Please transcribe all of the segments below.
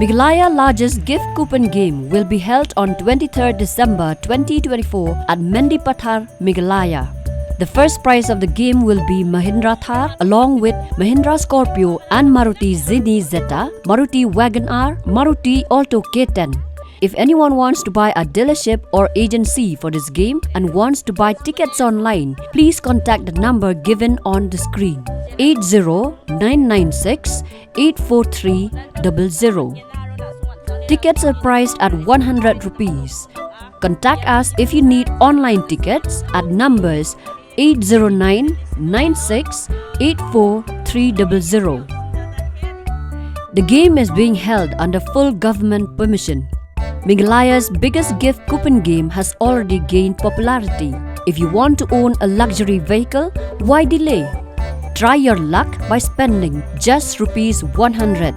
Meghalaya largest gift coupon game will be held on 23rd December 2024 at Mendipathar, Meghalaya. The first prize of the game will be Mahindra Thar along with Mahindra Scorpio and Maruti Zenni Zeta, Maruti Wagon R, Maruti Alto K10. If anyone wants to buy a dealership or agency for this game and wants to buy tickets online, please contact the number given on the screen 80996 843 00. Tickets are priced at 100 rupees. Contact us if you need online tickets at numbers 809 96 84 300. The game is being held under full government permission. Meghalaya's biggest gift coupon game has already gained popularity. If you want to own a luxury vehicle, why delay? Try your luck by spending just Rs 100.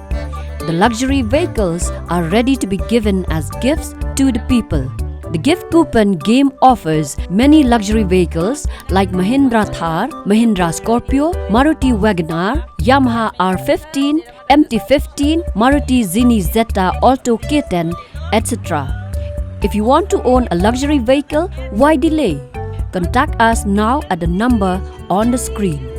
The luxury vehicles are ready to be given as gifts to the people. The gift coupon game offers many luxury vehicles like Mahindra Thar, Mahindra Scorpio, Maruti Wagon R, Yamaha R15, MT15, Maruti Zenni Zeta Alto K10, etc. If you want to own a luxury vehicle, why delay? Contact us now at the number on the screen.